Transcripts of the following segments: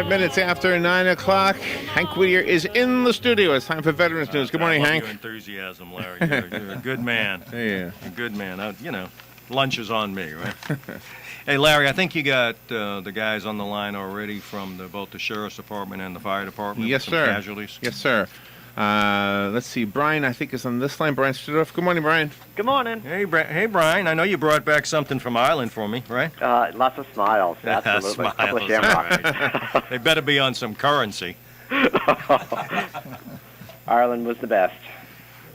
5 minutes after 9 o'clock. Hank Whittier is in the studio. It's time for Veterans News. Good morning, Hank. Your enthusiasm, Larry. You're a good man. Yeah. A good man. Lunch is on me, right? Hey, Larry, I think you got the guys on the line already from both the Sheriff's Department and the Fire Department. Yes, with some sir. Casualties. Yes, sir. Let's see. Brian, I think, is on this line. Brian Studorf. Good morning, Brian. Good morning. Hey, Brian. I know you brought back something from Ireland for me, right? Lots of smiles. Absolutely. Smiles, A couple of shamrocks. right. They better be on some currency. Ireland was the best.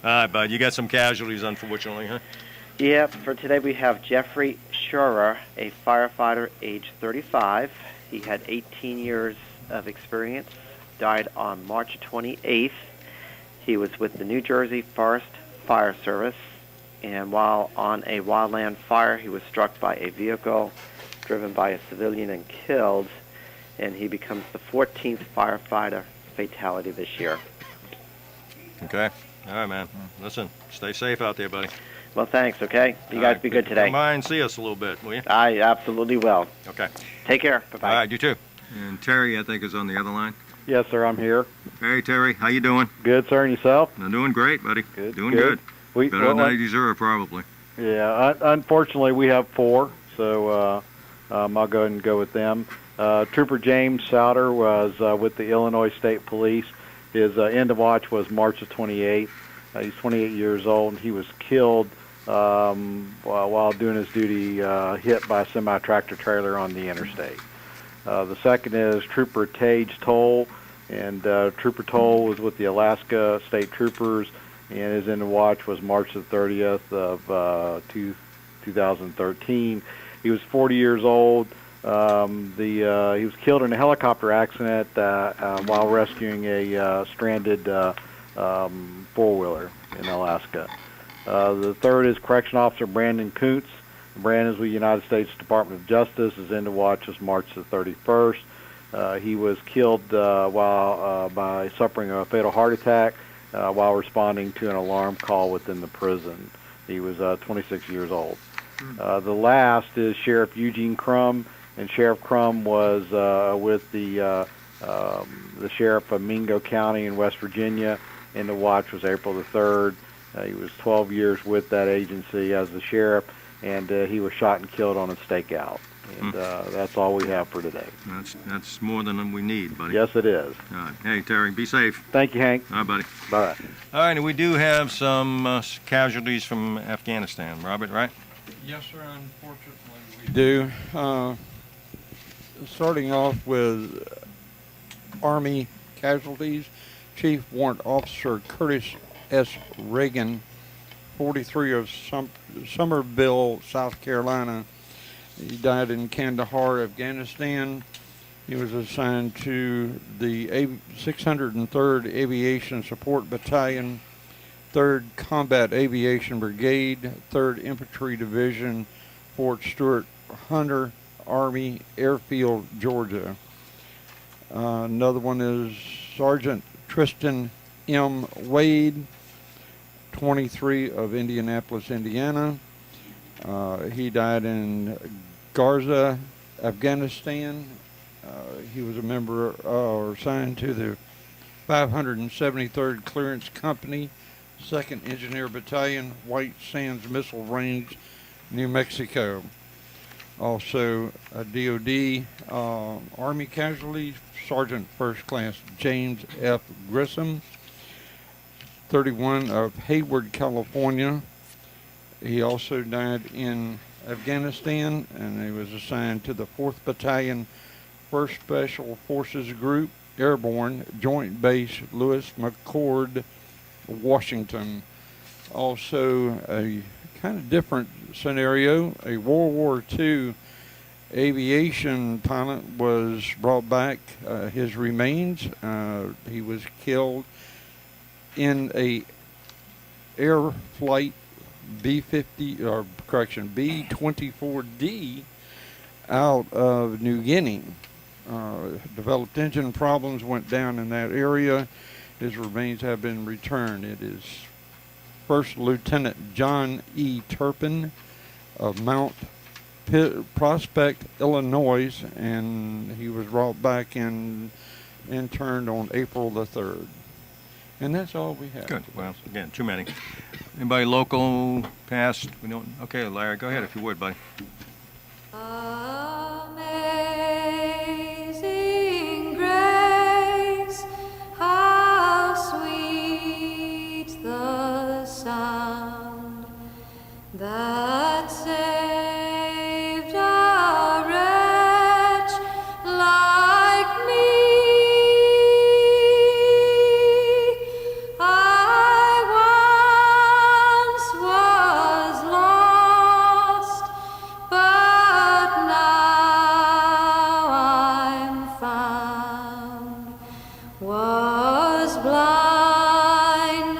All right, bud. You got some casualties, unfortunately, huh? Yeah, for today we have Jeffrey Schurer, a firefighter, age 35. He had 18 years of experience, died on March 28th. He was with the New Jersey Forest Fire Service, and while on a wildland fire, he was struck by a vehicle driven by a civilian and killed, and he becomes the 14th firefighter fatality this year. Okay. All right, man. Listen, stay safe out there, buddy. Well, thanks, okay? You guys be good today. Come by and see us a little bit, will you? I absolutely will. Okay. Take care. Bye-bye. All right, you too. And Terry, I think, is on the other line. Yes, sir, I'm here. Hey, Terry, how you doing? Good, sir, and yourself? I'm doing great, buddy. Good. Doing good. Better than I Well, deserve, probably. yeah, unfortunately, we have 4, so I'll go ahead and go with them. Trooper James Souter was with the Illinois State Police. His end of watch was March the 28th. He's 28 years old. He was killed while doing his duty, hit by a semi-tractor trailer on the interstate. The second is Trooper Tage Toll, and Trooper Toll was with the Alaska State Troopers, and his end of watch was March the 30th of 2013. He was 40 years old. He was killed in a helicopter accident while rescuing a stranded four-wheeler in Alaska. The third is Correction Officer Brandon Kuntz. Brandon is with the United States Department of Justice. His end of watch was March the 31st. He was killed by suffering a fatal heart attack while responding to an alarm call within the prison. He was 26 years old. The last is Sheriff Eugene Crum, and Sheriff Crum was with the Sheriff of Mingo County in West Virginia. End of watch was April the 3rd. He was 12 years with that agency as the sheriff, and he was shot and killed on a stakeout. And that's all we have for today. That's more than we need, buddy. Yes, it is. All right. Hey, Terry, be safe. Thank you, Hank. All right, buddy. Bye. All right, and we do have some casualties from Afghanistan. Robert, right? Yes, sir, unfortunately we do. Starting off with Army casualties, Chief Warrant Officer Curtis S. Reagan, 43 of Summerville, South Carolina. He died in Kandahar, Afghanistan. He was assigned to the 603rd Aviation Support Battalion, 3rd Combat Aviation Brigade, 3rd Infantry Division, Fort Stewart Hunter Army Airfield, Georgia. Another one is Sergeant Tristan M. Wade, 23 of Indianapolis, Indiana. He died in Garza, Afghanistan. He was a member or assigned to the 573rd Clearance Company, 2nd Engineer Battalion, White Sands Missile Range, New Mexico. Also, a DOD Army casualty, Sergeant First Class James F. Grissom, 31 of Hayward, California. He also died in Afghanistan, and he was assigned to the 4th Battalion, 1st Special Forces Group, Airborne, Joint Base Lewis McChord, Washington. Also, a kind of different scenario, a World War II aviation pilot was brought back, his remains. He was killed in a air flight B-24D out of New Guinea. Developed engine problems, went down in that area. His remains have been returned. It is First Lieutenant John E. Turpin of Mount Prospect, Illinois, and he was brought back and interned on April the 3rd. And that's all we have. Good. Well, again, too many. Anybody local, past? We don't. Okay, Larry, go ahead if you would, buddy. Amazing grace, how sweet the sound that saved a wretch like me. I once was lost, but now I'm found. Was blind,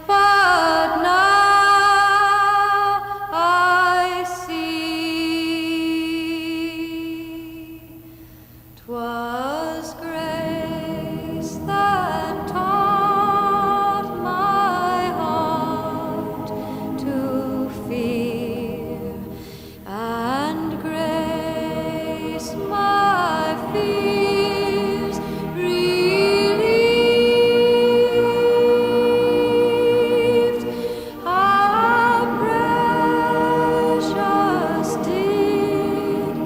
but now I see. 'Twas grace that taught my heart to fear, and grace my fears relieved. How precious did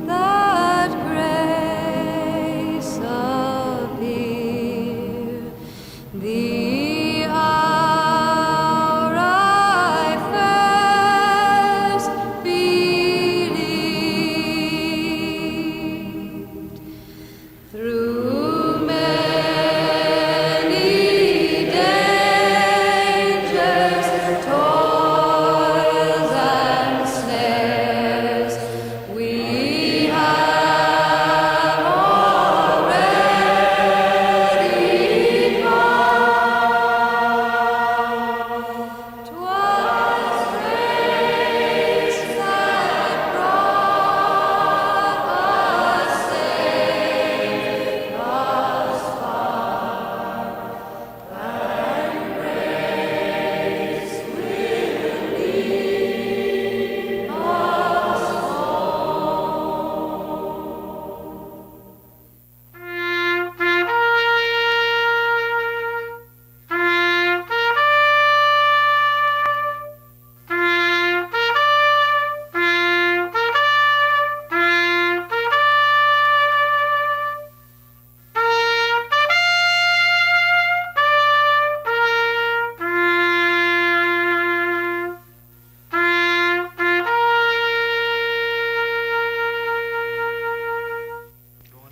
that grace appear, the hour I first believed. Through many dangers, toils, and snares, we have already gone. 'Twas grace that brought us safe thus far, and grace will lead us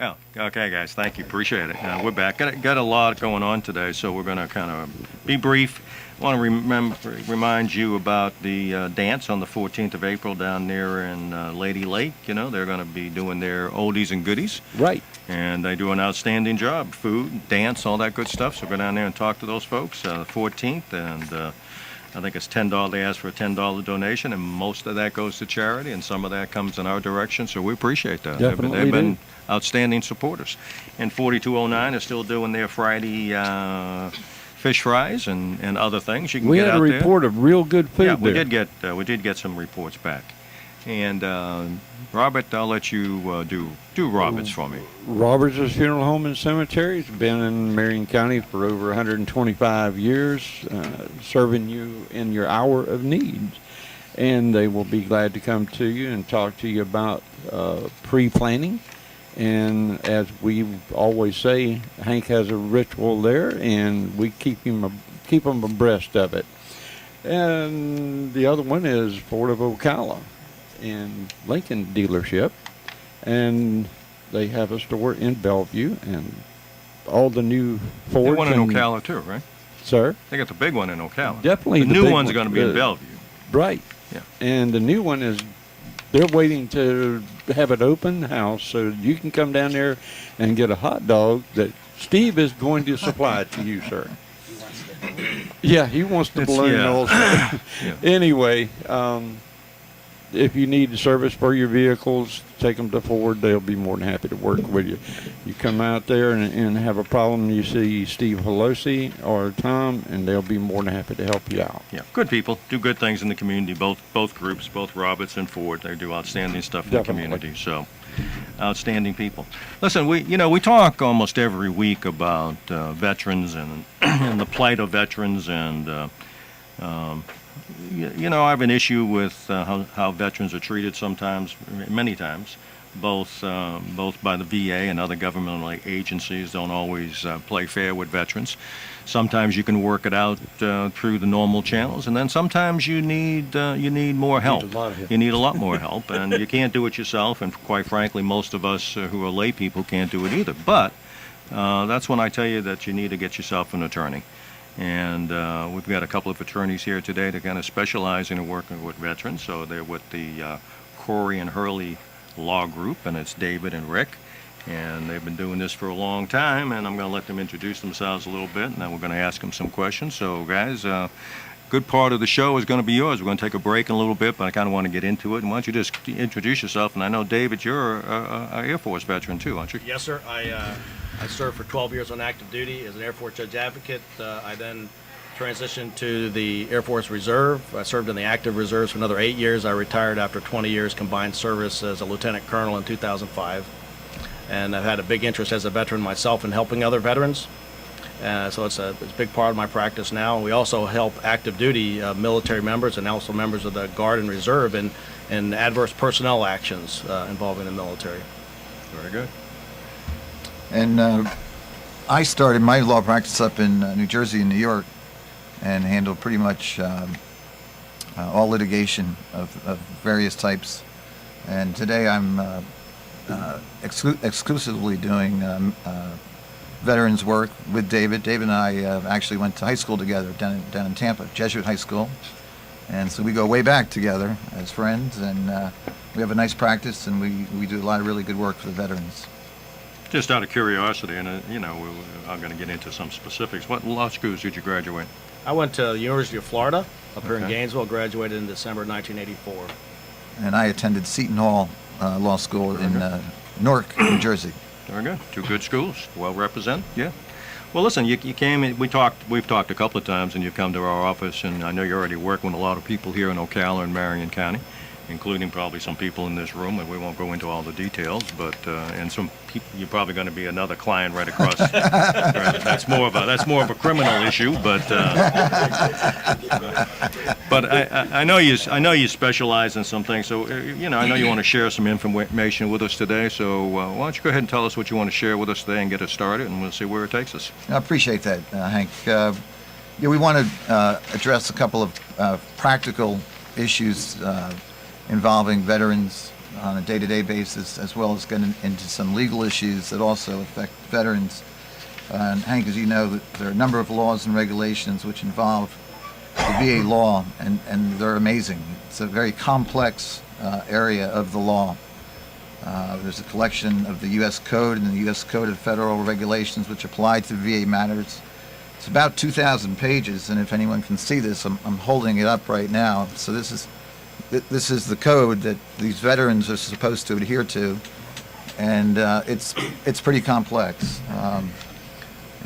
Yeah. Okay, guys. Thank you. Appreciate it. We're back. Got a lot going on today, so we're going to kind of be brief. I want to remind you about the dance on the 14th of April down there in Lady Lake. You know, they're going to be doing their oldies and goodies. Right. And they do an outstanding job. Food, dance, all that good stuff. So go down there and talk to those folks. The 14th, and I think it's $10. They ask for a $10 donation, and most of that goes to charity, and some of that comes in our direction. So we appreciate that. Definitely They've been do. outstanding supporters. And 4209 is still doing their Friday fish fries and other things. You can We get had a out report of real good food there. Yeah, there. we did get some reports back. And Robert, I'll let you do Roberts for me. Roberts' Funeral Home and Cemetery has been in Marion County for over 125 years, serving you in your hour of need. And they will be glad to come to you and talk to you about pre-planning. And as we always say, Hank has a ritual there, and we keep him abreast of it. And the other one is Ford of Ocala and Lincoln dealership, and they have a store in Bellevue, and all the new Fords. They one in and- Ocala too, right? Sir? They got the big one in Ocala. Definitely The the new big one's one. going to be in Bellevue. Right. Yeah. And the new one is, they're waiting to have an open house so you can come down there and get a hot dog that Steve is going to supply to you, sir. Yeah, he wants to balloon yeah. also. Yeah. Anyway, if you need service for your vehicles, take them to Ford. They'll be more than happy to work with you. You come out there and have a problem, you see Steve Pelosi or Tom, and they'll be more than happy to help you out. Yeah, good people, do good things in the community. Both groups, both Roberts and Ford, they do outstanding stuff in Definitely. the community. So, outstanding people. Listen, we talk almost every week about veterans and and the plight of veterans, and I have an issue with how veterans are treated sometimes, many times. Both by the VA and other governmental agencies don't always play fair with veterans. Sometimes you can work it out through the normal channels, and then sometimes you need more help. You need a lot more help, and you can't do it yourself. And quite frankly, most of us who are lay people can't do it either. But that's when I tell you that you need to get yourself an attorney. And we've got a couple of attorneys here today that kind of specialize in working with veterans. So they're with the Corey and Hurley Law Group, and it's David and Rick, and they've been doing this for a long time, and I'm going to let them introduce themselves a little bit, and then we're going to ask them some questions. So guys, good part of the show is going to be yours. We're going to take a break in a little bit, but I kind of want to get into it, and why don't you just introduce yourself? And I know, David, you're an Air Force veteran too, aren't you? Yes, sir. I served for 12 years on active duty as an Air Force Judge Advocate. I then transitioned to the Air Force Reserve. I served in the active reserves for another 8 years. I retired after 20 years combined service as a lieutenant colonel in 2005. And I've had a big interest as a veteran myself in helping other veterans. So it's a big part of my practice now. And we also help active duty military members and also members of the Guard and Reserve in adverse personnel actions involving the military. Very good. And I started my law practice up in New Jersey and New York, and handled pretty much all litigation of various types. And today I'm exclusively doing veterans work with David. David and I actually went to high school together down in Tampa, Jesuit High School. And so we go way back together as friends, and we have a nice practice, and we do a lot of really good work for the veterans. Just out of curiosity, and I'm going to get into some specifics. What law schools did you graduate? I went to the University of Florida up here in Okay. Gainesville, graduated in December 1984. And I attended Seton Hall Law School in Newark, New Jersey. Very good. Two good schools, well represented. Yeah. Well, listen, you came in. We've talked a couple of times, and you've come to our office, and I know you're already working with a lot of people here in Ocala and Marion County, including probably some people in this room, and we won't go into all the details, but and some people, you're probably going to be another client right across. That's more of a criminal issue, but I know you specialize in some things, so I know you want to share some information with us today. So why don't you go ahead and tell us what you want to share with us today and get us started, and we'll see where it takes us. I appreciate that, Hank. We want to address a couple of practical issues involving veterans on a day-to-day basis, as well as getting into some legal issues that also affect veterans. And Hank, as you know, there are a number of laws and regulations which involve the VA law, and they're amazing. It's a very complex area of the law. There's a collection of the U.S. Code and the U.S. Code of Federal Regulations which apply to VA matters. It's about 2,000 pages, and if anyone can see this, I'm holding it up right now. So this is the code that these veterans are supposed to adhere to, and it's pretty complex.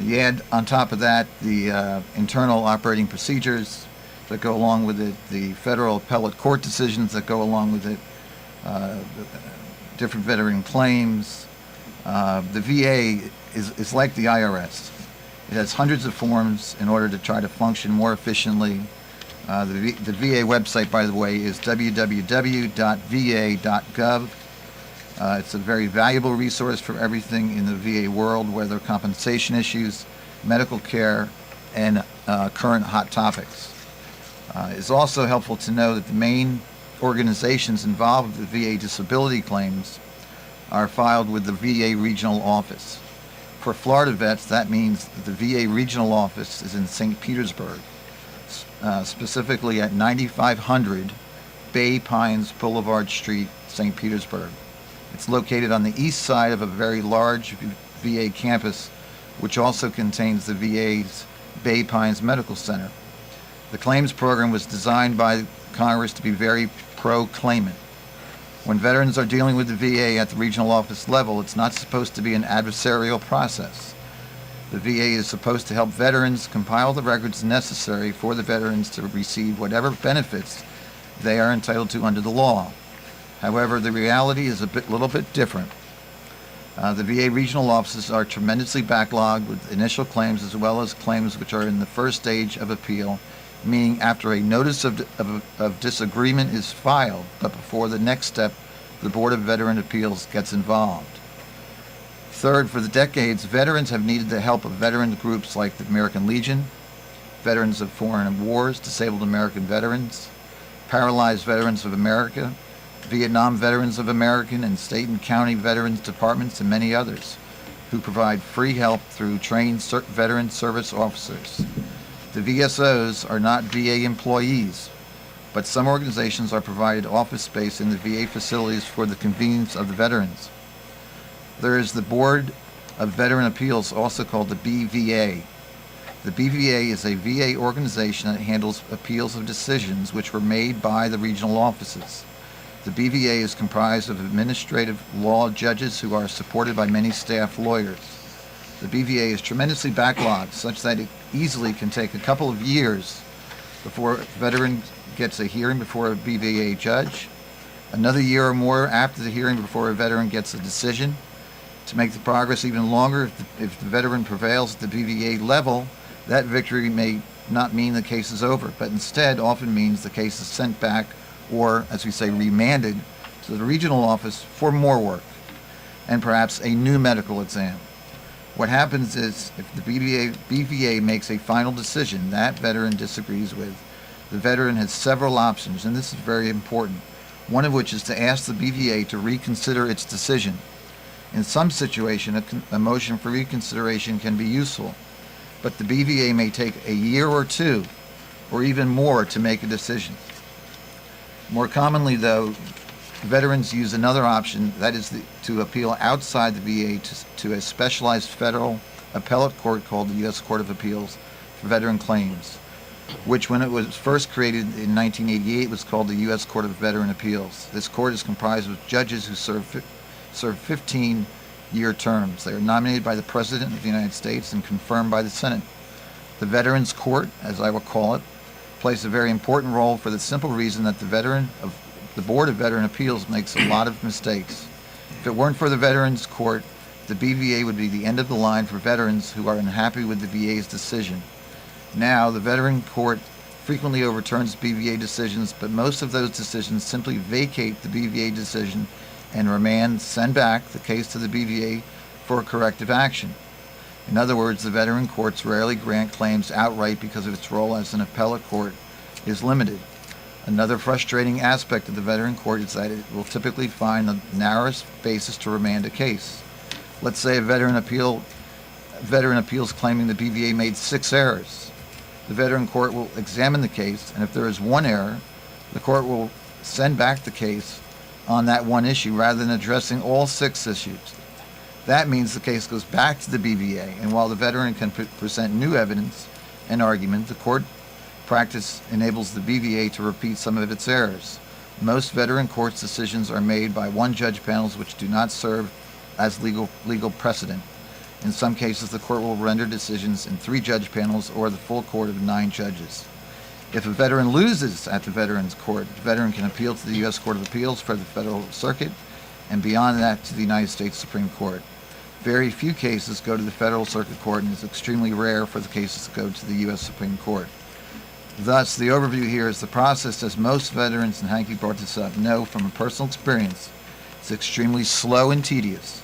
You add on top of that the internal operating procedures that go along with it, the federal appellate court decisions that go along with it, different veteran claims. The VA is like the IRS. It has hundreds of forms in order to try to function more efficiently. The VA website, by the way, is www.va.gov. It's a very valuable resource for everything in the VA world, whether compensation issues, medical care, and current hot topics. It's also helpful to know that the main organizations involved with VA disability claims are filed with the VA regional office. For Florida vets, that means that the VA regional office is in St. Petersburg, specifically at 9500 Bay Pines Boulevard Street, St. Petersburg. It's located on the east side of a very large VA campus, which also contains the VA's Bay Pines Medical Center. The claims program was designed by Congress to be very pro-claimant. When veterans are dealing with the VA at the regional office level, it's not supposed to be an adversarial process. The VA is supposed to help veterans compile the records necessary for the veterans to receive whatever benefits they are entitled to under the law. However, the reality is little bit different. The VA regional offices are tremendously backlogged with initial claims as well as claims which are in the first stage of appeal, meaning after a notice of disagreement is filed, but before the next step, the Board of Veteran Appeals gets involved. Third, for the decades, veterans have needed the help of veteran groups like the American Legion, Veterans of Foreign Wars, Disabled American Veterans, Paralyzed Veterans of America, Vietnam Veterans of America, and state and county veterans departments, and many others, who provide free help through trained veteran service officers. The VSOs are not VA employees, but some organizations are provided office space in the VA facilities for the convenience of the veterans. There is the Board of Veteran Appeals, also called the BVA. The BVA is a VA organization that handles appeals of decisions which were made by the regional offices. The BVA is comprised of administrative law judges who are supported by many staff lawyers. The BVA is tremendously backlogged, such that it easily can take a couple of years before a veteran gets a hearing before a BVA judge, another year or more after the hearing before a veteran gets a decision. To make the progress even longer, if the veteran prevails at the BVA level, that victory may not mean the case is over, but instead often means the case is sent back, or, as we say, remanded to the regional office for more work and perhaps a new medical exam. What happens is, if the BVA makes a final decision that veteran disagrees with, the veteran has several options, and this is very important, one of which is to ask the BVA to reconsider its decision. In some situation, a motion for reconsideration can be useful, but the BVA may take a year or two, or even more, to make a decision. More commonly, though, veterans use another option, that is to appeal outside the VA to a specialized federal appellate court called the U.S. Court of Appeals for Veteran Claims, which, when it was first created in 1988, was called the U.S. Court of Veteran Appeals. This court is comprised of judges who serve 15-year terms. They are nominated by the President of the United States and confirmed by the Senate. The Veterans Court, as I will call it, plays a very important role for the simple reason that the Board of Veteran Appeals makes a lot of mistakes. If it weren't for the Veterans Court, the BVA would be the end of the line for veterans who are unhappy with the VA's decision. Now, the Veteran Court frequently overturns BVA decisions, but most of those decisions simply vacate the BVA decision and send back the case to the BVA for corrective action. In other words, the veteran courts rarely grant claims outright because of its role as an appellate court is limited. Another frustrating aspect of the veteran court is that it will typically find the narrowest basis to remand a case. Let's say a veteran appeals claiming the BVA made 6 errors. The veteran court will examine the case, and if there is one error, the court will send back the case on that one issue rather than addressing all 6 issues. That means the case goes back to the BVA, and while the veteran can present new evidence and argument, the court practice enables the BVA to repeat some of its errors. Most veteran courts' decisions are made by one-judge panels which do not serve as legal precedent. In some cases, the court will render decisions in 3-judge panels or the full court of 9 judges. If a veteran loses at the Veterans Court, the veteran can appeal to the U.S. Court of Appeals for the Federal Circuit, and beyond that to the United States Supreme Court. Very few cases go to the Federal Circuit Court, and it's extremely rare for the cases to go to the U.S. Supreme Court. Thus, the overview here is the process, as most veterans, and Hanky brought this up, know from a personal experience, it's extremely slow and tedious.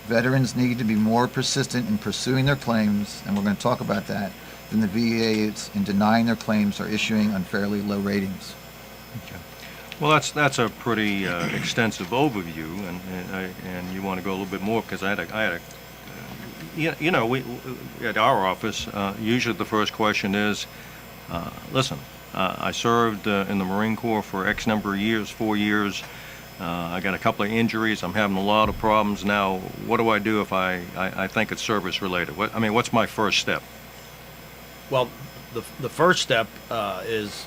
Veterans need to be more persistent in pursuing their claims, and we're going to talk about that, than the VA is in denying their claims or issuing unfairly low ratings. Okay. Well, that's a pretty extensive overview, and you want to go a little bit more, because I had a we at our office, usually the first question is, listen, I served in the Marine Corps for X number of years, 4 years. I got a couple of injuries. I'm having a lot of problems now. What do I do if I think it's service related? What's my first step? Well, the first step is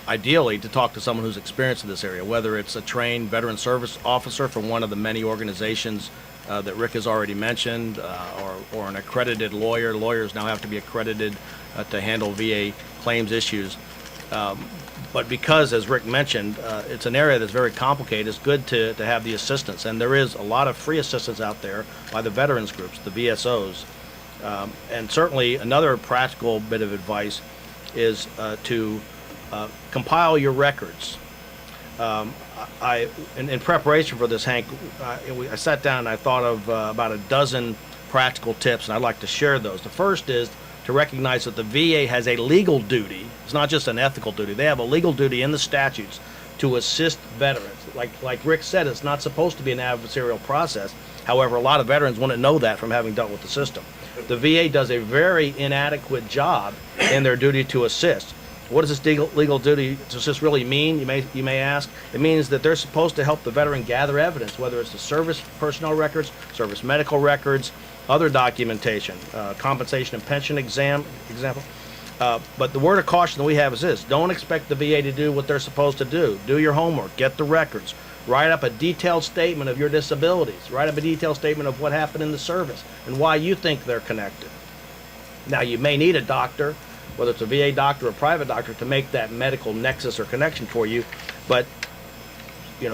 ideally to talk to someone who's experienced in this area, whether it's a trained veteran service officer from one of the many organizations that Rick has already mentioned, or an accredited lawyer. Lawyers now have to be accredited to handle VA claims issues. But because, as Rick mentioned, it's an area that's very complicated, it's good to have the assistance. And there is a lot of free assistance out there by the veterans groups, the VSOs. And certainly another practical bit of advice is to compile your records. In preparation for this, Hank, I sat down and I thought of about a dozen practical tips, and I'd like to share those. The first is to recognize that the VA has a legal duty. It's not just an ethical duty. They have a legal duty in the statutes to assist veterans. Like Rick said, it's not supposed to be an adversarial process. However, a lot of veterans wouldn't know that from having dealt with the system. The VA does a very inadequate job in their duty to assist. What does this legal duty to assist really mean, you may ask? It means that they're supposed to help the veteran gather evidence, whether it's the service personnel records, service medical records, other documentation, compensation and pension example. But the word of caution that we have is this: don't expect the VA to do what they're supposed to do. Do your homework, get the records, write up a detailed statement of your disabilities, write up a detailed statement of what happened in the service and why you think they're connected. Now, you may need a doctor, whether it's a VA doctor or a private doctor, to make that medical nexus or connection for you, but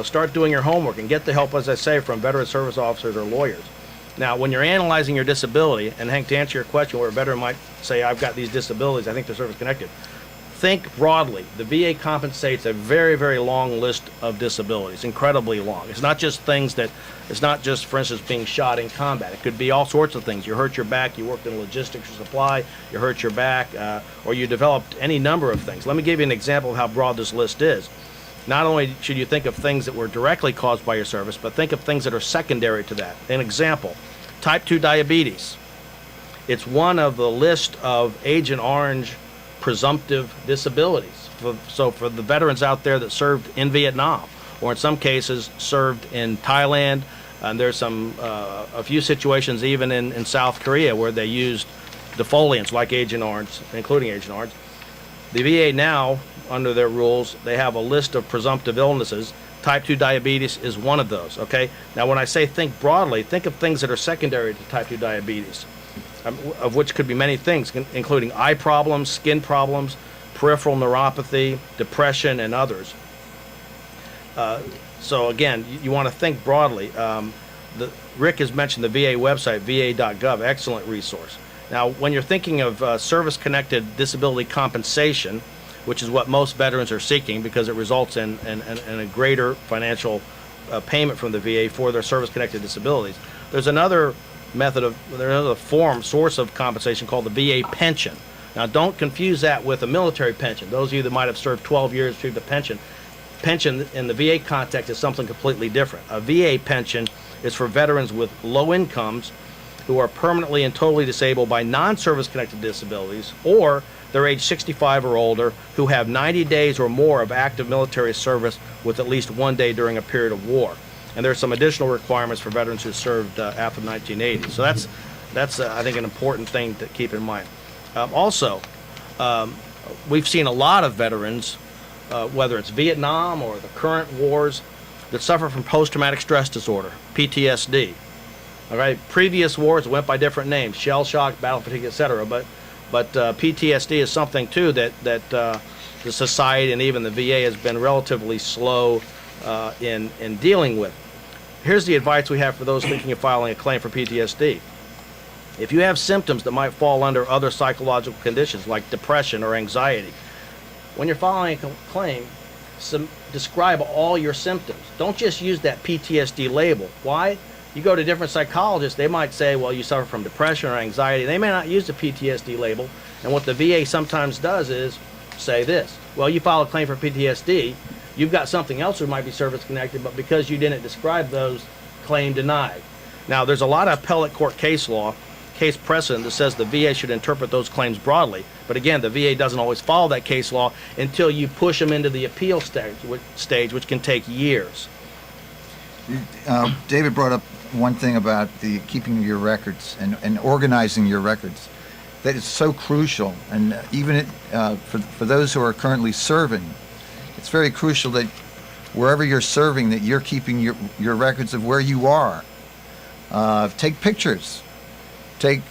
start doing your homework and get the help, as I say, from veteran service officers or lawyers. Now, when you're analyzing your disability, and Hank, to answer your question, where a veteran might say, I've got these disabilities, I think they're service connected, think broadly. The VA compensates a very, very long list of disabilities, incredibly long. It's not just it's not just, for instance, being shot in combat. It could be all sorts of things. You hurt your back, you worked in logistics or supply, you hurt your back, or you developed any number of things. Let me give you an example of how broad this list is. Not only should you think of things that were directly caused by your service, but think of things that are secondary to that. An example, type 2 diabetes. It's one of the list of Agent Orange presumptive disabilities. So for the veterans out there that served in Vietnam, or in some cases served in Thailand, and there's a few situations even in South Korea where they used defoliants like Agent Orange, including Agent Orange. The VA now, under their rules, they have a list of presumptive illnesses. Type 2 diabetes is one of those, okay? Now, when I say think broadly, think of things that are secondary to type 2 diabetes, of which could be many things, including eye problems, skin problems, peripheral neuropathy, depression, and others. So again, you want to think broadly. Rick has mentioned the VA website, va.gov, excellent resource. Now, when you're thinking of service-connected disability compensation, which is what most veterans are seeking because it results in a greater financial payment from the VA for their service-connected disabilities, there's another source of compensation called the VA pension. Now, don't confuse that with a military pension. Those of you that might have served 12 years received a pension. Pension in the VA context is something completely different. A VA pension is for veterans with low incomes who are permanently and totally disabled by non-service connected disabilities, or they're age 65 or older who have 90 days or more of active military service with at least 1 day during a period of war. And there's some additional requirements for veterans who served after 1980. So that's I think, an important thing to keep in mind. Also, we've seen a lot of veterans, whether it's Vietnam or the current wars, that suffer from post-traumatic stress disorder, PTSD. All right, previous wars went by different names, shell shock, battle fatigue, etc. But PTSD is something too that the society and even the VA has been relatively slow in dealing with. Here's the advice we have for those thinking of filing a claim for PTSD. If you have symptoms that might fall under other psychological conditions like depression or anxiety, when you're filing a claim, describe all your symptoms. Don't just use that PTSD label. Why? You go to different psychologists, they might say, well, you suffer from depression or anxiety. They may not use the PTSD label. And what the VA sometimes does is say this: well, you file a claim for PTSD, you've got something else that might be service-connected, but because you didn't describe those, claim denied. Now, there's a lot of appellate court case precedent that says the VA should interpret those claims broadly. But again, the VA doesn't always follow that case law until you push them into the appeal stage, which can take years. David brought up one thing about the keeping your records and organizing your records. That is so crucial, and even for those who are currently serving, it's very crucial that wherever you're serving, that you're keeping your records of where you are. Take pictures. Take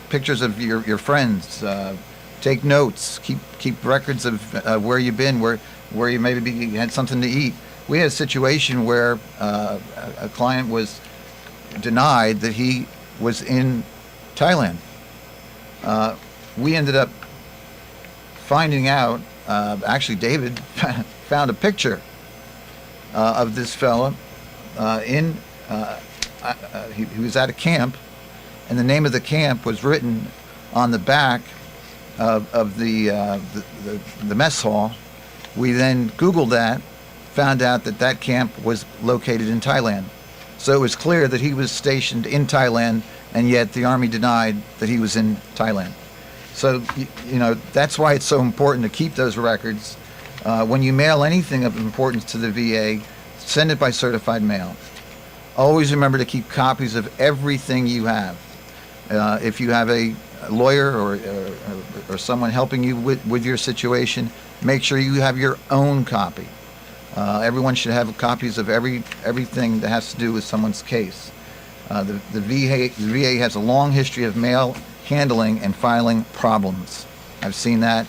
pictures of your friends. Take notes. Keep records of where you've been, where you maybe had something to eat. We had a situation where a client was denied that he was in Thailand. We ended up finding out, actually David found a picture of this fella he was at a camp, and the name of the camp was written on the back of the mess hall. We then Googled that, found out that camp was located in Thailand. So it was clear that he was stationed in Thailand, and yet the Army denied that he was in Thailand. So, that's why it's so important to keep those records. When you mail anything of importance to the VA, send it by certified mail. Always remember to keep copies of everything you have. If you have a lawyer or someone helping you with your situation, make sure you have your own copy. Everyone should have copies of everything that has to do with someone's case. The VA has a long history of mail handling and filing problems. I've seen that.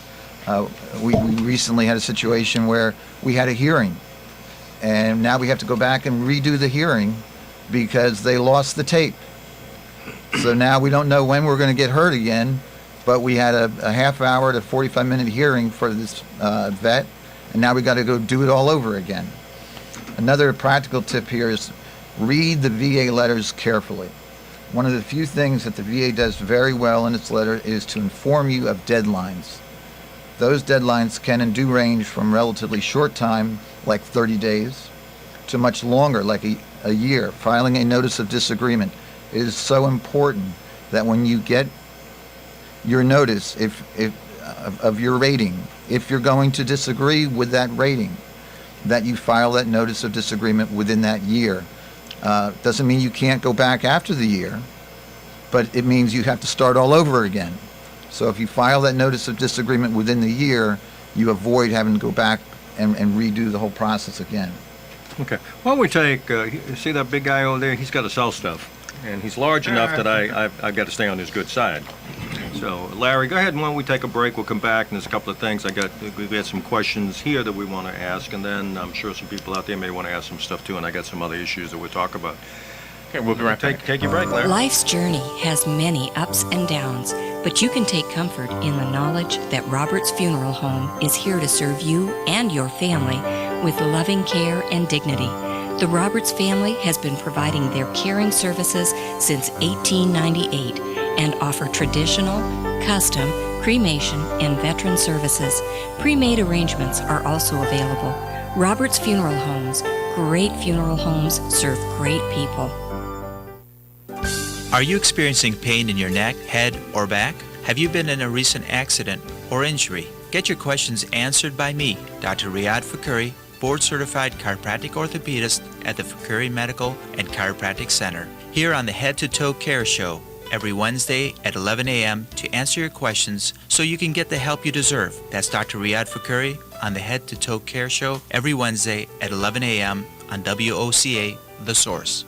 We recently had a situation where we had a hearing, and now we have to go back and redo the hearing because they lost the tape. So now we don't know when we're going to get heard again, but we had a half hour to 45-minute hearing for this vet, and now we got to go do it all over again. Another practical tip here is read the VA letters carefully. One of the few things that the VA does very well in its letter is to inform you of deadlines. Those deadlines can and do range from relatively short time, like 30 days, to much longer, like a year. Filing a notice of disagreement is so important that when you get your notice of your rating, if you're going to disagree with that rating, that you file that notice of disagreement within that year. Doesn't mean you can't go back after the year, but it means you have to start all over again. So if you file that notice of disagreement within the year, you avoid having to go back and redo the whole process again. Okay. Why don't we take, see that big guy over there? He's got to sell stuff, and he's large enough that I've got to stay on his good side. So, Larry, go ahead, and why don't we take a break? We'll come back, and there's a couple of things. We got some questions here that we want to ask, and then I'm sure some people out there may want to ask some stuff too, and I got some other issues that we'll talk about. Okay, we'll be right back. Take your break, Larry. Life's journey has many ups and downs, but you can take comfort in the knowledge that Robert's Funeral Home is here to serve you and your family with loving care and dignity. The Roberts family has been providing their caring services since 1898 and offer traditional, custom, cremation, and veteran services. Pre-made arrangements are also available. Roberts Funeral Homes. Great funeral homes serve great people. Are you experiencing pain in your neck, head, or back? Have you been in a recent accident or injury? Get your questions answered by me, Dr. Riyad Fakuri, board-certified chiropractic orthopedist at the Fakuri Medical and Chiropractic Center, here on the Head to Toe Care Show, every Wednesday at 11 a.m. to answer your questions so you can get the help you deserve. That's Dr. Riyad Fakuri on the Head to Toe Care Show every Wednesday at 11 a.m. on WOCA, The Source.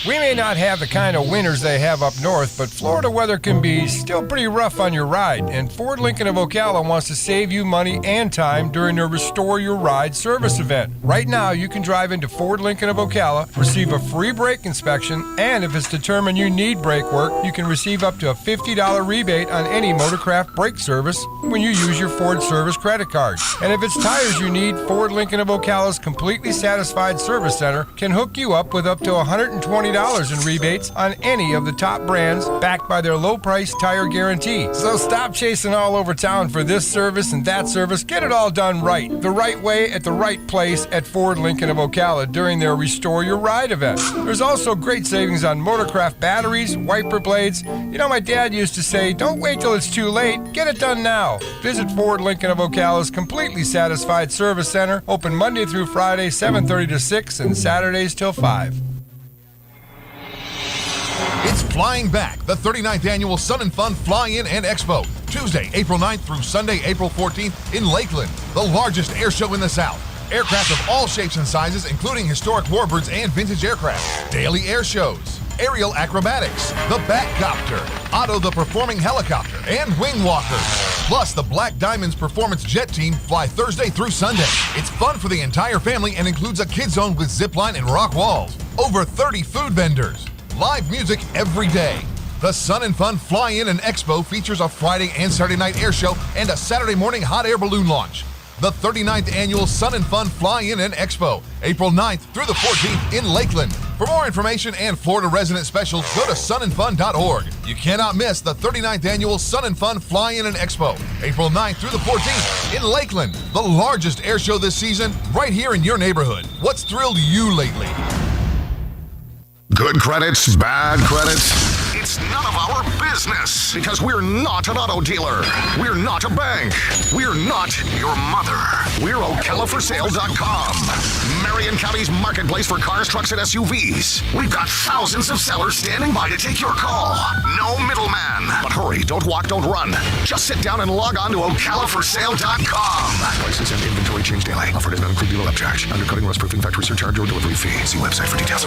We may not have the kind of winters they have up north, but Florida weather can be still pretty rough on your ride, and Ford Lincoln of Ocala wants to save you money and time during their Restore Your Ride service event. Right now, you can drive into Ford Lincoln of Ocala, receive a free brake inspection, and if it's determined you need brake work, you can receive up to a $50 rebate on any Motorcraft brake service when you use your Ford service credit card. And if it's tires you need, Ford Lincoln of Ocala's Completely Satisfied Service Center can hook you up with up to $120 in rebates on any of the top brands backed by their low-price tire guarantee. So stop chasing all over town for this service and that service. Get it all done right, the right way at the right place at Ford Lincoln of Ocala during their Restore Your Ride event. There's also great savings on Motorcraft batteries, wiper blades. You know, my dad used to say, don't wait till it's too late. Get it done now. Visit Ford Lincoln of Ocala's Completely Satisfied Service Center, open Monday through Friday, 7:30 to 6, and Saturdays till 5. It's Flying Back, the 39th Annual Sun and Fun Fly-In and Expo. Tuesday, April 9th through Sunday, April 14th in Lakeland, the largest air show in the South. Aircraft of all shapes and sizes, including historic warbirds and vintage aircraft. Daily air shows, aerial acrobatics, the Batcopter, Otto the Performing Helicopter, and Wing Walkers. Plus, the Black Diamonds Performance Jet Team fly Thursday through Sunday. It's fun for the entire family and includes a kid zone with zipline and rock walls. Over 30 food vendors. Live music every day. The Sun and Fun Fly-In and Expo features a Friday and Saturday night air show and a Saturday morning hot air balloon launch. The 39th Annual Sun and Fun Fly-In and Expo, April 9th through the 14th in Lakeland. For more information and Florida resident specials, go to sunandfun.org. You cannot miss the 39th Annual Sun and Fun Fly-In and Expo, April 9th through the 14th in Lakeland. The largest air show this season, right here in your neighborhood. What's thrilled you lately? Good credits, bad credits. It's none of our business because we're not an auto dealer. We're not a bank. We're not your mother. We're OcalaForSale.com. Marion County's marketplace for cars, trucks, and SUVs. We've got thousands of sellers standing by to take your call. No middleman. But hurry, don't walk, don't run. Just sit down and log on to OcalaForSale.com. Prices and inventory change daily. Offer does not include dealer upcharge. Undercutting, rust proofing, factory surcharge, or delivery fee. See website for details.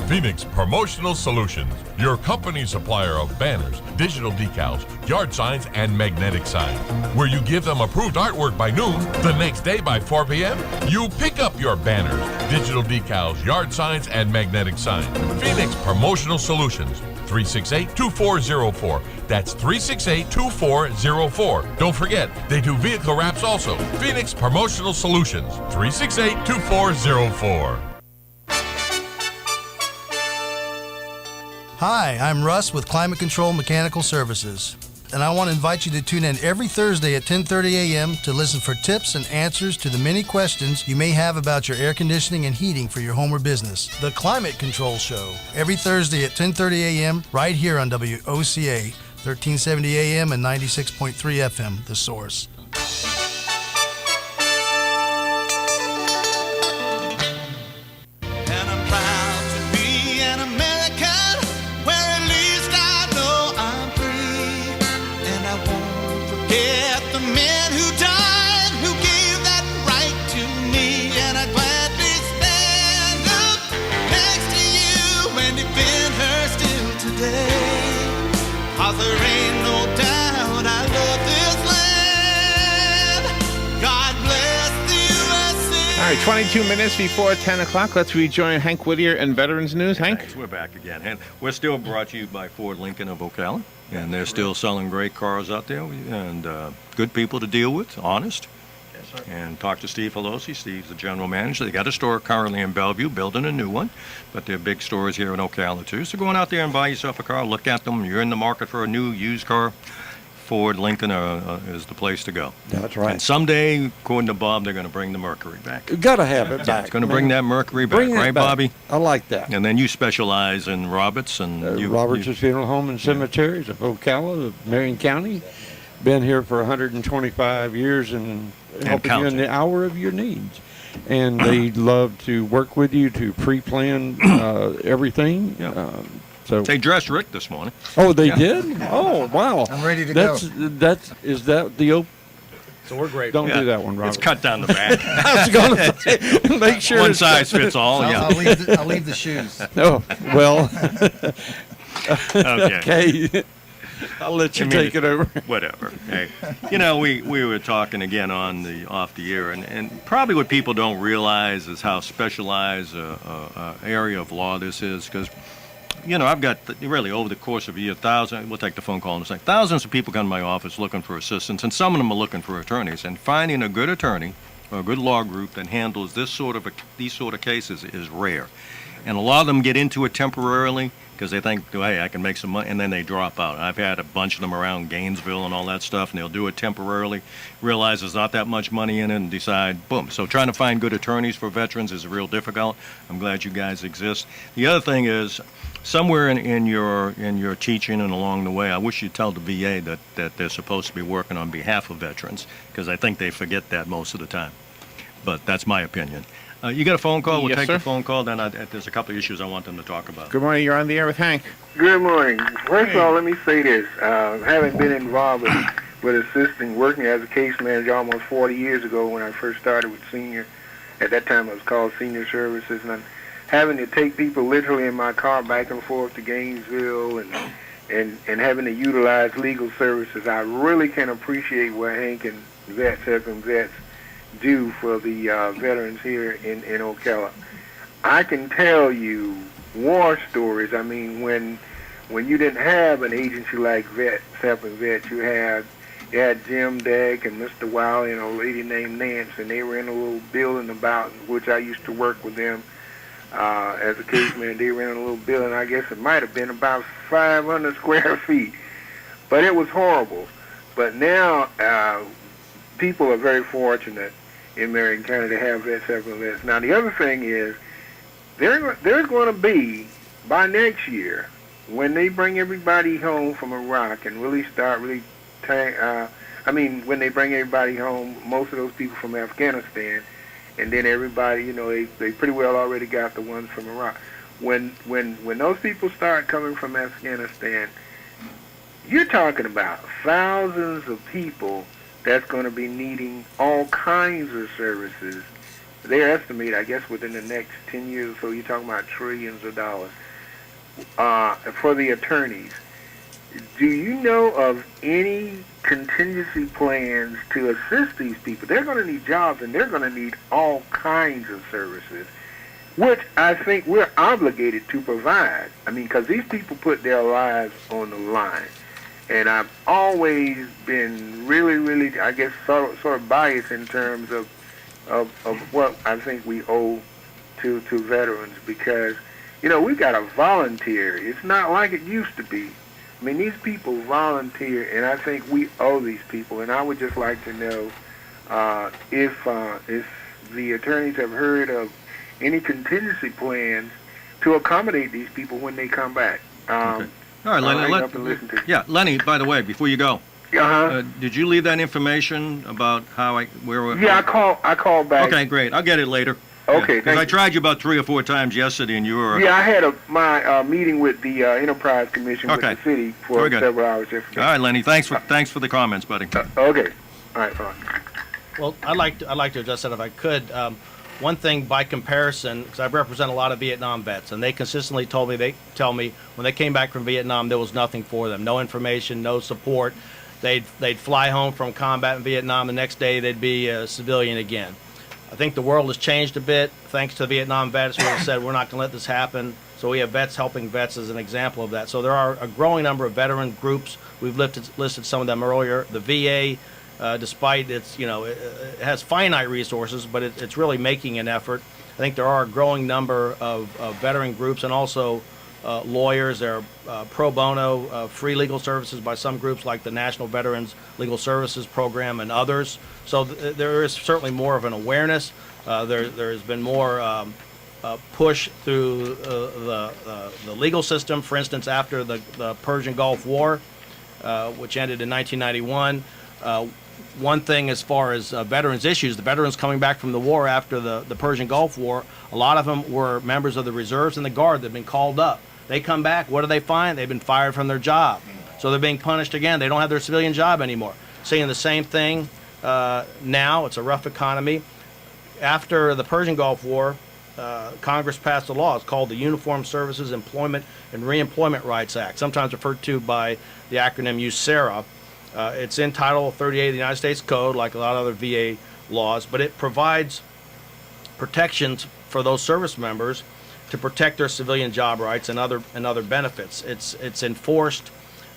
Phoenix Promotional Solutions, your company supplier of banners, digital decals, yard signs, and magnetic signs. Where you give them approved artwork by noon, the next day by 4 p.m., you pick up your banners, digital decals, yard signs, and magnetic signs. Phoenix Promotional Solutions, 368-2404. That's 368-2404. Don't forget, they do vehicle wraps also. Phoenix Promotional Solutions, 368-2404. Hi, I'm Russ with Climate Control Mechanical Services, and I want to invite you to tune in every Thursday at 10:30 a.m. to listen for tips and answers to the many questions you may have about your air conditioning and heating for your home or business. The Climate Control Show, every Thursday at 10:30 a.m. right here on WOCA, 1370 a.m. and 96.3 FM, The Source. There ain't no doubt I love this land. God bless the USA. All right, 22 minutes before 10 o'clock. Let's rejoin Hank Whittier in Veterans News. Hank? Thanks. We're back again. And we're still brought to you by Ford Lincoln of Ocala. And they're still selling great cars out there and good people to deal with, honest. Yes, sir. And talk to Steve Pelosi. Steve's the general manager. They got a store currently in Bellevue, building a new one. But they're big stores here in Ocala, too. So going out there and buy yourself a car, look at them. You're in the market for a new used car. Ford Lincoln is the place to go. That's right. And someday, according to Bob, they're going to bring the Mercury back. You got to have it back. It's going to bring that Mercury back, right, back. Bobby? I like that. And then you specialize in Roberts and Roberts' Funeral Home and Cemeteries of Ocala, of Marion County. Been here for 125 years and helping you in the hour of your needs. And they love to work with you to pre-plan everything. Yeah. So they dressed Rick this morning. Oh, they did? Oh, wow. I'm ready to go. Is that the So we're great. Don't do that one, Robert. It's cut down the back. I was going to say, make sure one it's size fits all. So Yeah. I'll leave the shoes. Oh, well. Okay. Okay. I'll let you take it over. Whatever. Hey, we were talking again off the air, and probably what people don't realize is how specialized a area of law this is, because I've got really over the course of a year, we'll take the phone call in a second, thousands of people come to my office looking for assistance, and some of them are looking for attorneys, and finding a good attorney or a good law group that handles these sort of cases is rare. And a lot of them get into it temporarily because they think, hey, I can make some money, and then they drop out. I've had a bunch of them around Gainesville and all that stuff, and they'll do it temporarily, realize there's not that much money in it, and decide, boom. So trying to find good attorneys for veterans is real difficult. I'm glad you guys exist. The other thing is, somewhere in your teaching and along the way, I wish you'd tell the VA that they're supposed to be working on behalf of veterans, because I think they forget that most of the time. but that's my opinion. You got a phone call? We'll Yes, take sir. the phone call. Then there's a couple of issues I want them to talk about. Good morning. You're on the air with Hank. Good morning. First of all, let me say this. Having been involved with assisting, working as a case manager almost 40 years ago when I first started with senior, at that time it was called Senior Services, and I'm having to take people literally in my car back and forth to Gainesville and having to utilize legal services, I really can appreciate what Hank and vets, helping vets, do for the veterans here in Ocala. I can tell you war stories. I mean, when you didn't have an agency like Vets Helping Vets, you had Jim Deck and Mr. Wiley and a lady named Nance, and they were in a little building about which I used to work with them as a case man. They were in a little building. I guess it might have been about 500 square feet, but it was horrible. But now people are very fortunate in Marion County to have Vets Helping Vets. Now the other thing is there's going to be, by next year, when they bring everybody home from Iraq and really start when they bring everybody home, most of those people from Afghanistan, and then everybody, they pretty well already got the ones from Iraq. When those people start coming from Afghanistan, you're talking about thousands of people that's going to be needing all kinds of services. They estimate, I guess, within the next 10 years or so, you're talking about trillions of dollars for the attorneys. Do you know of any contingency plans to assist these people? They're going to need jobs, and they're going to need all kinds of services, which I think we're obligated to provide. I mean, because these people put their lives on the line. And I've always been really, I guess, sort of biased in terms of what I think we owe to veterans, because, we got to volunteer. It's not like it used to be. I mean, these people volunteer, and I think we owe these people. And I would just like to know if the attorneys have heard of any contingency plans to accommodate these people when they come back. Okay. All right, Lenny. Lenny. By the way, before you go, did you leave that information about where? Yeah, I called back. Okay, great. I'll get it later. Okay, because I tried you about 3 or 4 times yesterday, and you were. Yeah, I had my meeting with the Enterprise Commission with the city for several hours yesterday. All right, Lenny. Thanks for the comments, buddy. Okay. All right, fine. Well, I'd like to address that if I could. One thing by comparison, because I represent a lot of Vietnam vets, and they consistently tell me when they came back from Vietnam, there was nothing for them, no information, no support. They'd fly home from combat in Vietnam, the next day they'd be a civilian again. I think the world has changed a bit thanks to the Vietnam vets who have said we're not going to let this happen. So we have Vets Helping Vets as an example of that. So there are a growing number of veteran groups. We've listed some of them earlier. The VA, despite its, it has finite resources, but it's really making an effort. I think there are a growing number of veteran groups and also lawyers. There are pro bono free legal services by some groups like the National Veterans Legal Services Program and others. So there is certainly more of an awareness. There has been more push through the legal system. For instance, after the Persian Gulf War, which ended in 1991, one thing as far as veterans issues, the veterans coming back from the war after the Persian Gulf War, a lot of them were members of the reserves and the guard that had been called up. They come back, what do they find? They've been fired from their job. So they're being punished again. They don't have their civilian job anymore. Seeing the same thing now. It's a rough economy. After the Persian Gulf War, Congress passed a law. It's called the Uniformed Services Employment and Reemployment Rights Act, sometimes referred to by the acronym USERRA. It's in Title 38 of the United States Code, like a lot of other VA laws, but it provides protections for those service members to protect their civilian job rights and other benefits. It's enforced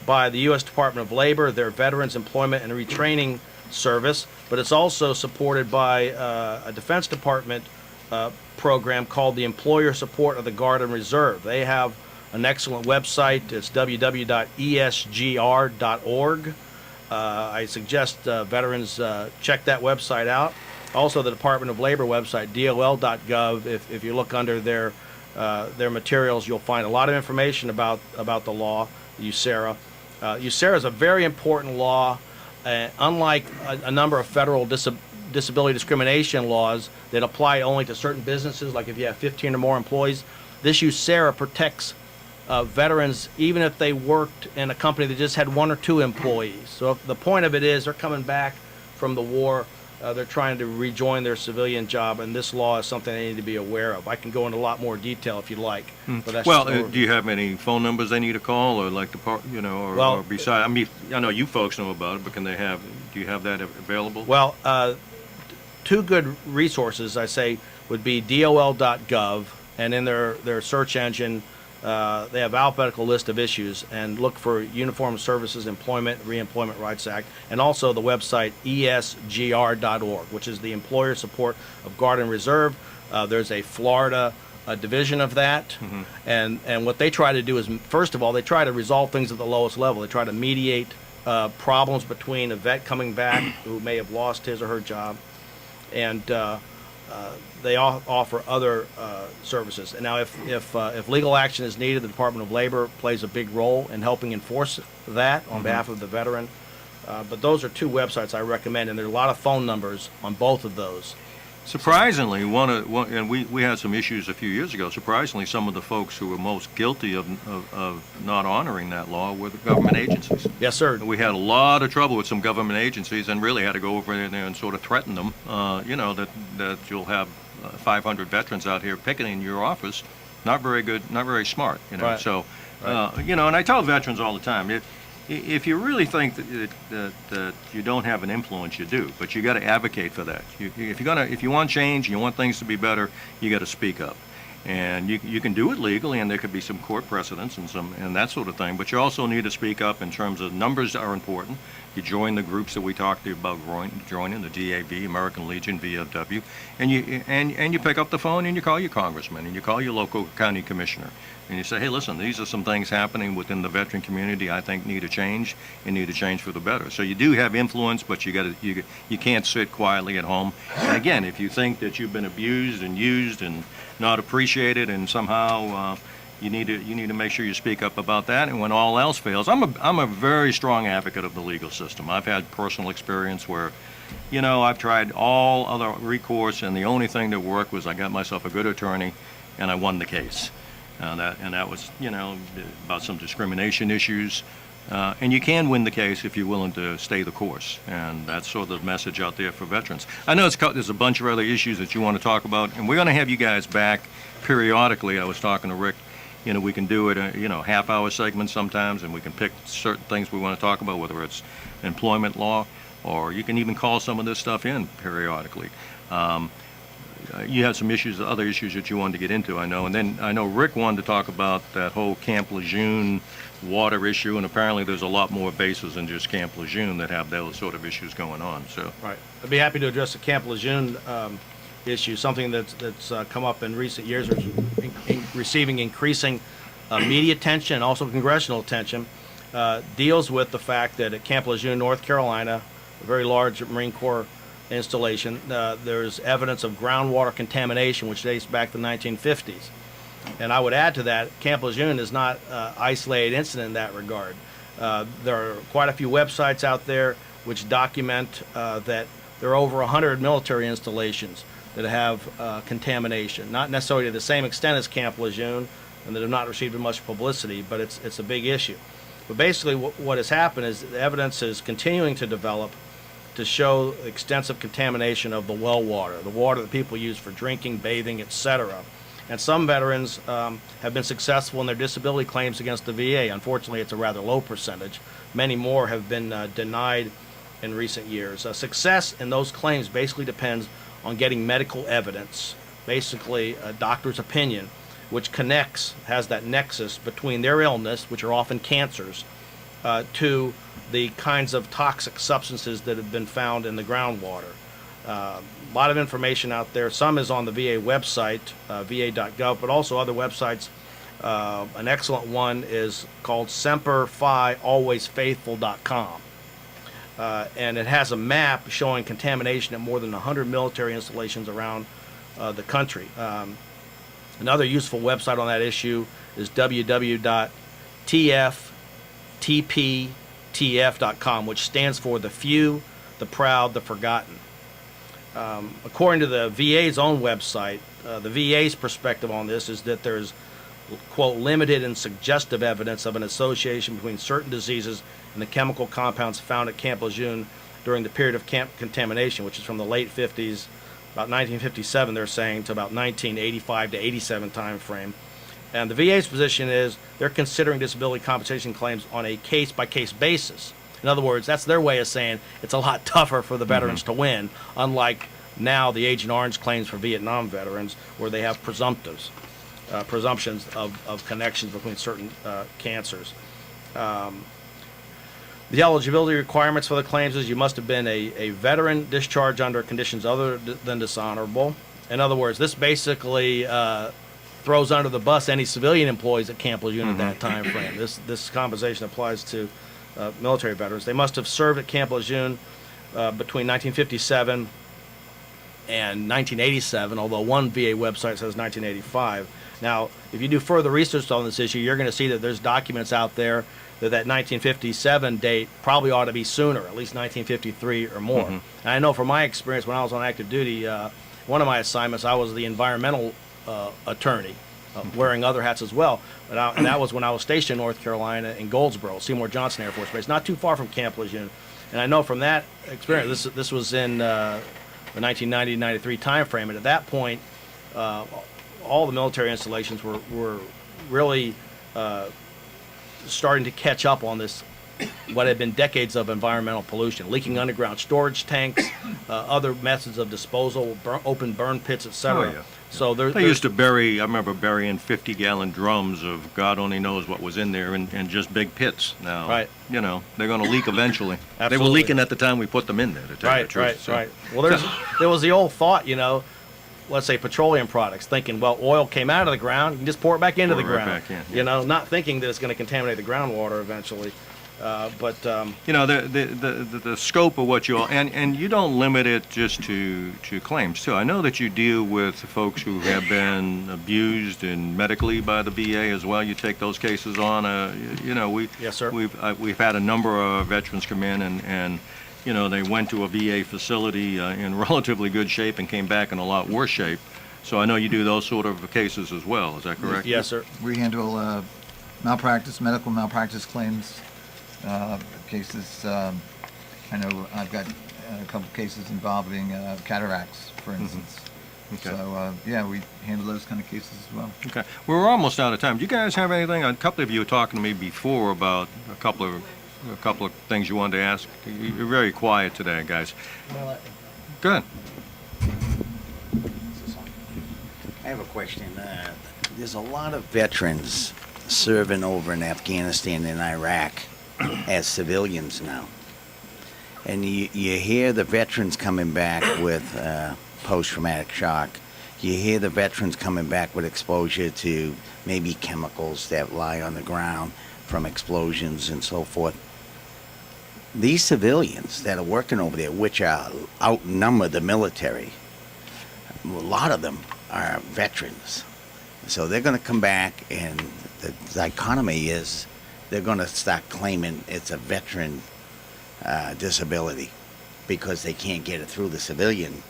by the U.S. Department of Labor, their Veterans Employment and Retraining Service, but it's also supported by a Defense Department program called the Employer Support of the Guard and Reserve. They have an excellent website. It's www.esgr.org. I suggest veterans check that website out. Also, the Department of Labor website, dol.gov. If you look under their materials, you'll find a lot of information about the law, USERRA. USERRA is a very important law. Unlike a number of federal disability discrimination laws that apply only to certain businesses, like if you have 15 or more employees. This USERRA protects veterans even if they worked in a company that just had 1 or 2 employees. So if the point of it is they're coming back from the war, they're trying to rejoin their civilian job, and this law is something they need to be aware of. I can go into a lot more detail if you'd like. But that's Well, just an overview. do you have any phone numbers they need to call, or like the part, or beside? I mean, I know you folks know about it, but can they have? Do you have that available? Well, 2 good resources, I say, would be DOL.gov, and in their search engine, they have alphabetical list of issues, and look for Uniformed Services Employment Reemployment Rights Act, and also the website esgr.org, which is the employer support of Guard and Reserve. There's a Florida division of that, and what they try to do is, first of all, they try to resolve things at the lowest level. They try to mediate problems between a vet coming back who may have lost his or her job, and they offer other services. And now, if legal action is needed, the Department of Labor plays a big role in helping enforce that on behalf of the veteran. But those are 2 websites I recommend, and there are a lot of phone numbers on both of those. Surprisingly, and we had some issues a few years ago. Surprisingly, some of the folks who were most guilty of not honoring that law were the government agencies. Yes, sir. We had a lot of trouble with some government agencies, and really had to go over there and sort of threaten them. That you'll have 500 veterans out here picking in your office. Not very good, not very smart. Right. So, and I tell veterans all the time, if you really think that you don't have an influence, you do, but you got to advocate for that. If you want change and you want things to be better, you got to speak up, and you can do it legally, and there could be some court precedents and that sort of thing. But you also need to speak up in terms of numbers are important. You join the groups that we talked to you about joining, the DAV, American Legion, VFW, and you pick up the phone and you call your congressman and you call your local county commissioner. And you say, hey, listen, these are some things happening within the veteran community I think need a change and need a change for the better. So you do have influence, but you can't sit quietly at home. And again, if you think that you've been abused and used and not appreciated, and somehow you need to make sure you speak up about that. And when all else fails, I'm a very strong advocate of the legal system. I've had personal experience where, I've tried all other recourse, and the only thing that worked was I got myself a good attorney, and I won the case. And that was, about some discrimination issues. And you can win the case if you're willing to stay the course. And that's sort of the message out there for veterans. I know there's a bunch of other issues that you want to talk about, and we're going to have you guys back periodically. I was talking to Rick. We can do it, half-hour segments sometimes, and we can pick certain things we want to talk about, whether it's employment law, or you can even call some of this stuff in periodically. You had some other issues that you wanted to get into, I know. And then I know Rick wanted to talk about that whole Camp Lejeune water issue, and apparently there's a lot more bases than just Camp Lejeune that have those sort of issues going on. So, right. I'd be happy to address the Camp Lejeune issue, something that's come up in recent years, receiving increasing media attention and also congressional attention, deals with the fact that at Camp Lejeune, North Carolina, a very large Marine Corps installation, there's evidence of groundwater contamination, which dates back to the 1950s. And I would add to that, Camp Lejeune is not an isolated incident in that regard. There are quite a few websites out there which document that there are over 100 military installations that have contamination, not necessarily to the same extent as Camp Lejeune, and that have not received much publicity, but it's a big issue. But basically what has happened is the evidence is continuing to develop to show extensive contamination of the well water, the water that people use for drinking, bathing, etc. And some veterans have been successful in their disability claims against the VA. Unfortunately, it's a rather low percentage. Many more have been denied in recent years. Success in those claims basically depends on getting medical evidence, basically a doctor's opinion, which has that nexus between their illness, which are often cancers, to the kinds of toxic substances that have been found in the groundwater. A lot of information out there. Some is on the VA website, va.gov, but also other websites. An excellent one is called semperfialwaysfaithful.com. And it has a map showing contamination at more than 100 military installations around the country. Another useful website on that issue is www.tftptf.com, which stands for the few, the proud, the forgotten. according to the VA's own website, the VA's perspective on this is that there's, quote, limited and suggestive evidence of an association between certain diseases and the chemical compounds found at Camp Lejeune during the period of camp contamination, which is from the late 50s, about 1957, they're saying, to about 1985 to 87 time frame. And the VA's position is they're considering disability compensation claims on a case-by-case basis. In other words, that's their way of saying it's a lot tougher for the veterans to win, unlike now the Agent Orange claims for Vietnam veterans, where they have presumptions of connections between certain cancers. The eligibility requirements for the claims is you must have been a veteran discharged under conditions other than dishonorable. In other words, this basically throws under the bus any civilian employees at Camp Lejeune at that time frame. This compensation applies to military veterans. They must have served at Camp Lejeune between 1957 and 1987, although one VA website says 1985. Now, if you do further research on this issue, you're going to see that there's documents out there that 1957 date probably ought to be sooner, at least 1953 or more. And I know from my experience when I was on active duty, one of my assignments, I was the environmental attorney, wearing other hats as well. And that was when I was stationed in North Carolina in Goldsboro, Seymour Johnson Air Force Base, not too far from Camp Lejeune. And I know from that experience, this was in the 1990-93 time frame, and at that point, all the military installations were really starting to catch up on this, what had been decades of environmental pollution, leaking underground storage tanks, other methods of disposal, open burn pits, etc. Oh, yeah. So they used to bury, I remember burying 50-gallon drums of God only knows what was in there, and just big pits. Now, right. You know, they're going to leak eventually. Absolutely. They were leaking at the time we put them in there, to tell you the truth. Right. Well, there was the old thought, you know, let's say petroleum products, thinking, well, oil came out of the ground, you can just pour it back into the ground. Back in, yeah. You know, not thinking that it's going to contaminate the groundwater eventually. You know, the scope of what you all, and you don't limit it just to claims too. I know that you deal with folks who have been abused and medically by the VA as well. You take those cases on. You know, yes, sir. We've had a number of veterans come in and you know, they went to a VA facility in relatively good shape and came back in a lot worse shape. So I know you do those sort of cases as well. Is that correct? Yes, sir. We handle malpractice, medical malpractice claims. Cases, I know I've got a couple cases involving cataracts, for instance. Okay. So, yeah, we handle those kind of cases as well. Okay. We're almost out of time. Do you guys have anything? A couple of you were talking to me before about a couple of things you wanted to ask. You're very quiet today, guys. Good. I have a question. There's a lot of veterans serving over in Afghanistan and Iraq as civilians now. And you hear the veterans coming back with post-traumatic shock. You hear the veterans coming back with exposure to maybe chemicals that lie on the ground from explosions and so forth. These civilians that are working over there, which outnumber the military, a lot of them are veterans. So they're going to come back, and the dichotomy is they're going to start claiming it's a veteran disability because they can't get it through the civilian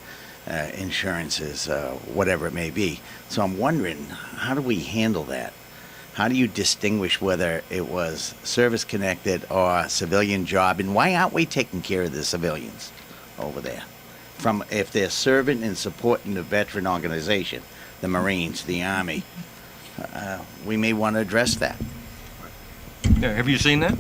insurances, whatever it may be. So I'm wondering, how do we handle that? How do you distinguish whether it was service-connected or a civilian job? And why aren't we taking care of the civilians over there? If they're serving and supporting the veteran organization, the Marines, the Army, we may want to address that. Yeah, have you seen that?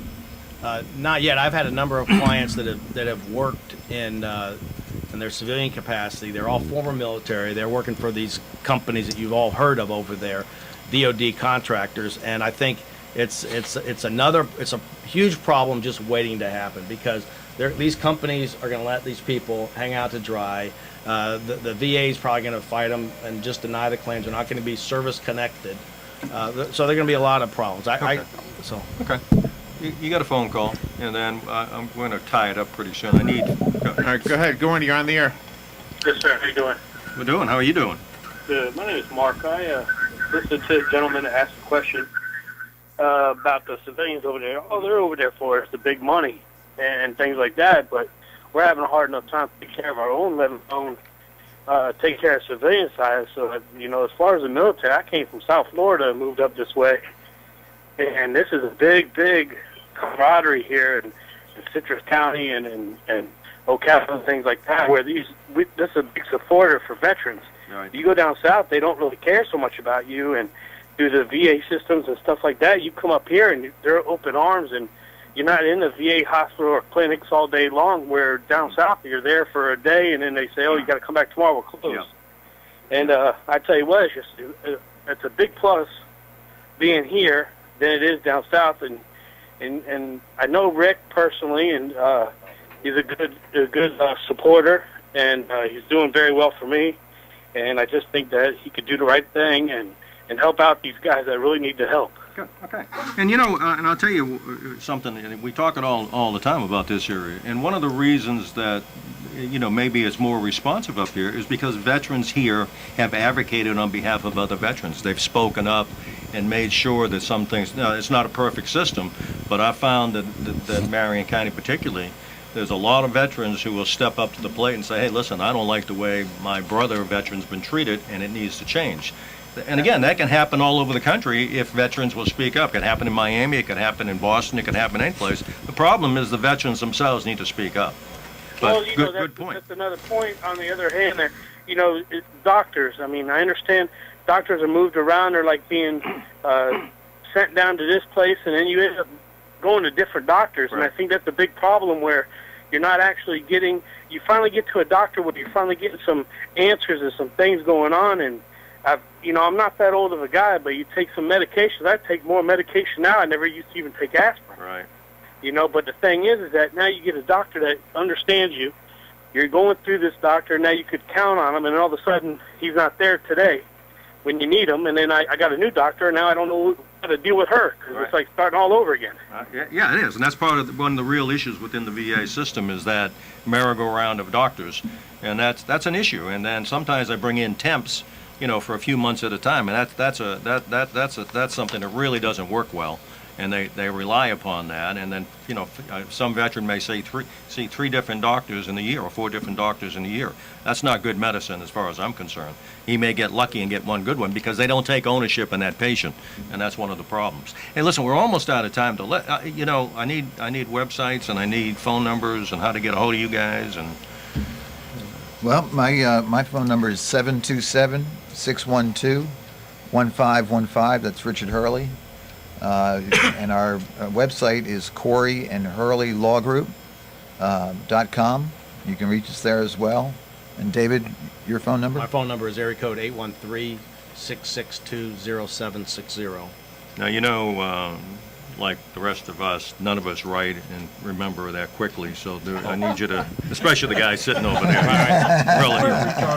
Not yet. I've had a number of clients that have worked in their civilian capacity. They're all former military. They're working for these companies that you've all heard of over there, DoD contractors. And I think it's a huge problem just waiting to happen, because these companies are going to let these people hang out to dry. The VA is probably going to fight them and just deny the claims. They're not going to be service connected. So there are going to be a lot of problems. Okay. You got a phone call, and then I'm going to tie it up pretty soon. All right, go ahead. Go on. You're on the air. Yes, sir. How you doing? We're doing. How are you doing? Good. My name is Mark. I listened to a gentleman that asked a question about the civilians over there. Oh, they're over there for us, the big money and things like that, but we're having a hard enough time to take care of our own, let alone take care of civilian side. So, as far as the military, I came from South Florida and moved up this way. And this is a big, big camaraderie here in Citrus County and Ocala and things like that, where this is a big supporter for veterans. Right. You go down south, they don't really care so much about you, and through the VA systems and stuff like that, you come up here and they're open arms, and you're not in the VA hospital or clinics all day long, where down south you're there for a day and then they say, oh, you got to come back tomorrow, we're closed. Yeah. And I tell you what, it's a big plus being here than it is down south. And I know Rick personally, and he's a good supporter, and he's doing very well for me. And I just think that he could do the right thing and help out these guys that really need the help. Good. Okay. And and I'll tell you something, and we talk it all the time about this area, and one of the reasons that, maybe it's more responsive up here is because veterans here have advocated on behalf of other veterans. They've spoken up and made sure that some things, now it's not a perfect system, but I found that Marion County particularly, there's a lot of veterans who will step up to the plate and say, hey, listen, I don't like the way my brother veteran's been treated, and it needs to change. And again, that can happen all over the country if veterans will speak up. It could happen in Miami, it could happen in Boston, it could happen any place. The problem is the veterans themselves need to speak up. But Well, good point. That's another point. On the other hand, there, doctors. I mean, I understand doctors are moved around. They're like being sent down to this place, and then you end up going to different doctors. Right. And I think that's a big problem where you're not actually getting. You finally get to a doctor where you're finally getting some answers and some things going on. And I'm not that old of a guy, but you take some medications. I take more medication now. I never used to even take aspirin. Right. But the thing is that now you get a doctor that understands you. You're going through this doctor, and now you could count on him, and all of a sudden he's not there today when you need him. And then I got a new doctor, and now I don't know how to deal with her because it's like starting all over again. Yeah, it is, and that's part of one of the real issues within the VA system is that merry-go-round of doctors, and that's an issue. And then sometimes I bring in temps, for a few months at a time, and that's something that really doesn't work well. And they rely upon that, and then some veteran may see three different doctors in a year or 4 different doctors in a year. That's not good medicine as far as I'm concerned. He may get lucky and get one good one because they don't take ownership in that patient, and that's one of the problems. Hey, listen, we're almost out of time. I need websites and I need phone numbers and how to get a hold of you guys. And Well, my phone number is 727-612-1515. That's Richard Hurley. And our website is CoreyandHurleyLawGroup.com. You can reach us there as well. And David, your phone number? My phone number is area code 813-662-0760. Now, like the rest of us, none of us write and remember that quickly, so I need you to, especially the guy sitting over there. Really.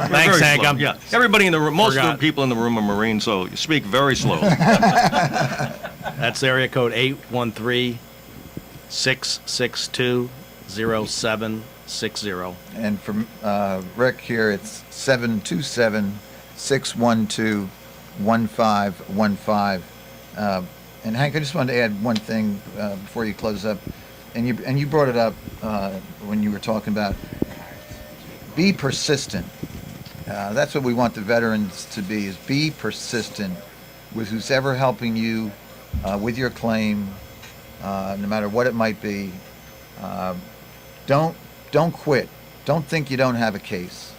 Thanks, Very Hank. slow. Yeah. Everybody in the room, most of the people in the room are Marines, so you speak very slowly. That's area code 813-662-0760. And from Rick here, it's 727-612-1515. And Hank, I just wanted to add one thing before you close up. And you brought it up when you were talking about be persistent. That's what we want the veterans to be, is be persistent with who's ever helping you with your claim, no matter what it might be. Don't quit. Don't think you don't have a case,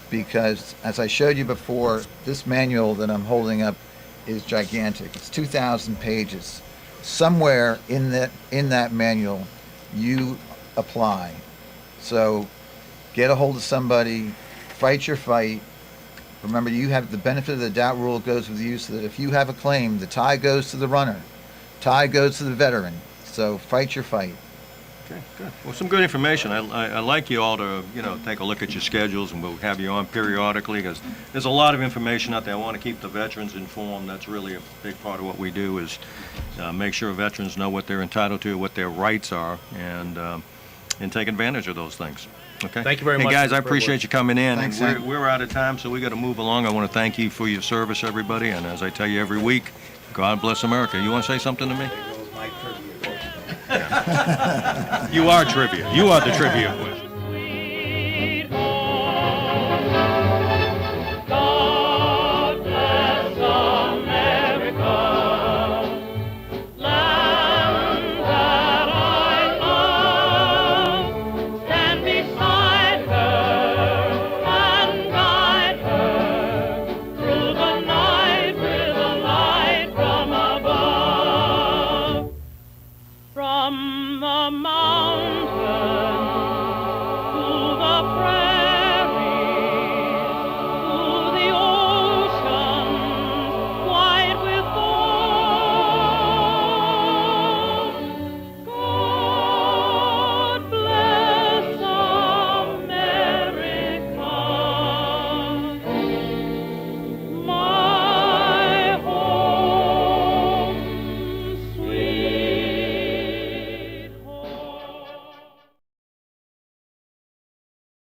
because as I showed you before, this manual that I'm holding up is gigantic. It's 2,000 pages. Somewhere in that manual, you apply. So get a hold of somebody, fight your fight. Remember, you have the benefit of the doubt rule goes with you, so that if you have a claim, the tie goes to the runner, tie goes to the veteran. So fight your fight. Okay, good. Well, some good information. I like you all to, take a look at your schedules, and we'll have you on periodically, because there's a lot of information out there. I want to keep the veterans informed. That's really a big part of what we do, is make sure veterans know what they're entitled to, what their rights are, and take advantage of those things. Okay. Thank you very much. Hey, guys, I appreciate you coming in. Thanks, and we're out of time, so we got to move along. I want to thank you for your service, everybody, and as I tell you every week, God bless America. You want to say something to me? You are trivia. You are the trivia question.